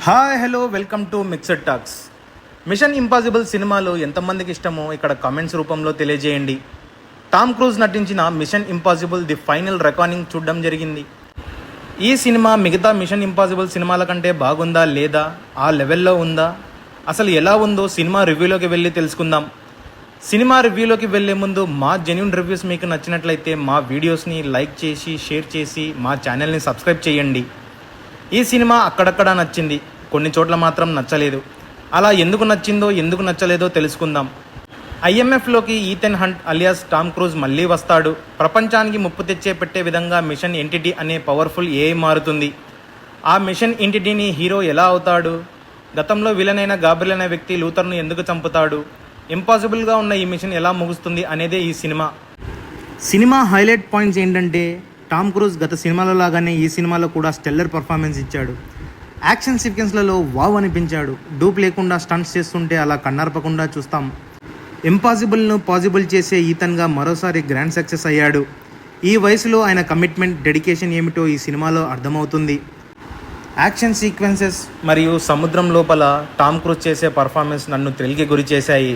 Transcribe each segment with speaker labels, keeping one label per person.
Speaker 1: Hi hello welcome to Mixed Talks. Mission Impossible సినిమాలు ఎంతమందికి ఇష్టమో ఇక్కడ కామెంట్స్ రూపంలో తెలియజేయండి. టామ్ క్రూజ్ నటించిన Mission Impossible the final recording చూడడం జరిగింది. ఈ సినిమా మిగతా మిషన్ ఇంపాసిబుల్ సినిమాల కంటే బాగుందా లేదా, ఆ లెవెల్లో ఉందా, అసలు ఎలా ఉందో సినిమా రివ్యూలోకి వెళ్ళి తెలుసుకుందాం. సినిమా రివ్యూలోకి వెళ్ళే ముందు మా జెన్యూన్ రివ్యూస్ మీకు నచ్చినట్లయితే మా వీడియోస్ని లైక్ చేసి షేర్ చేసి మా ఛానల్ని సబ్స్క్రైబ్ చేయండి. ఈ సినిమా అక్కడక్కడ నచ్చింది, కొన్ని చోట్ల మాత్రం నచ్చలేదు. అలా ఎందుకు నచ్చిందో ఎందుకు నచ్చలేదో తెలుసుకుందాం. ఐఎంఎఫ్లోకి ఈథెన్ హంట్ అలియాస్ టామ్ క్రూజ్ మళ్ళీ వస్తాడు. ప్రపంచానికి ముప్పు తెచ్చే పెట్టే విధంగా మిషన్ ఎంటిటీ అనే పవర్ఫుల్ ఏఐ మారుతుంది. ఆ మిషన్ ఎంటిటీని హీరో ఎలా అవుతాడు? గతంలో విలన్ అయిన గాబ్రియల్ అనే వ్యక్తి లూథర్ను ఎందుకు చంపుతాడు? ఇంపాసిబుల్గా ఉన్న ఈ మిషన్ ఎలా ముగుస్తుంది అనేదే ఈ సినిమా హైలైట్ పాయింట్స్ ఏంటంటే, టామ్ క్రూజ్ గత సినిమాలో లాగానే ఈ సినిమాలో కూడా స్టెల్లర్ పర్ఫార్మెన్స్ ఇచ్చాడు. యాక్షన్ సీక్వెన్స్లలో వావ్ అనిపించాడు. డూప్ లేకుండా స్టంట్స్ చేస్తుంటే అలా కన్నార్పకుండా చూస్తాం. ఇంపాసిబుల్ను పాసిబుల్ చేసే ఈథన్గా మరోసారి గ్రాండ్ సక్సెస్ అయ్యాడు. ఈ వయసులో ఆయన కమిట్మెంట్, డెడికేషన్ ఏమిటో ఈ సినిమాలో అర్థమవుతుంది. యాక్షన్ సీక్వెన్సెస్ మరియు సముద్రం లోపల టామ్ క్రూజ్ చేసే పర్ఫార్మెన్స్ నన్ను థ్రిల్కి గురి చేశాయి.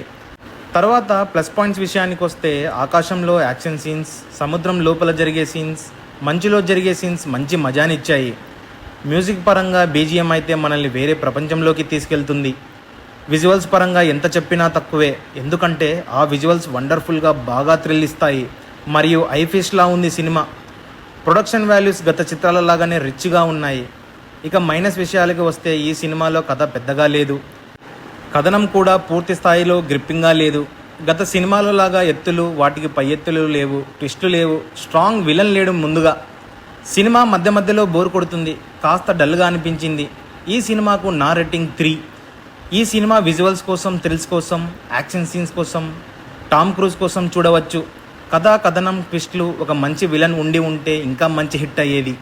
Speaker 1: తర్వాత ప్లస్ పాయింట్స్ విషయానికి వస్తే, ఆకాశంలో యాక్షన్ సీన్స్, సముద్రం లోపల జరిగే సీన్స్, మంచులో జరిగే సీన్స్ మంచి మజానిచ్చాయి. మ్యూజిక్ పరంగా బీజిఎం అయితే మనల్ని వేరే ప్రపంచంలోకి తీసుకెళ్తుంది. విజువల్స్ పరంగా ఎంత చెప్పినా తక్కువే, ఎందుకంటే ఆ విజువల్స్ వండర్ఫుల్గా బాగా థ్రిల్ ఇస్తాయి. మరియు ఐఫిష్లా ఉంది సినిమా. ప్రొడక్షన్ వాల్యూస్ గత చిత్రాల లాగానే రిచ్గా ఉన్నాయి. ఇక మైనస్ విషయాలకి వస్తే, ఈ సినిమాలో కథ పెద్దగా లేదు. కథనం కూడా పూర్తి స్థాయిలో గ్రిప్పింగ్గా లేదు. గత సినిమాలో లాగా ఎత్తులు, వాటికి పై ఎత్తులు లేవు, ట్విస్టులు లేవు, స్ట్రాంగ్ విలన్ లేడు. ముందుగా సినిమా మధ్య మధ్యలో బోర్ కొడుతుంది, కాస్త డల్గా అనిపించింది. ఈ సినిమాకు నా రేటింగ్ 3. ఈ సినిమా విజువల్స్ కోసం, థ్రిల్స్ కోసం, యాక్షన్ సీన్స్ కోసం, టామ్ క్రూజ్ కోసం చూడవచ్చు. కథనం, ట్విస్టులు, ఒక మంచి విలన్ ఉండి ఉంటే ఇంకా మంచి హిట్ అయ్యేది.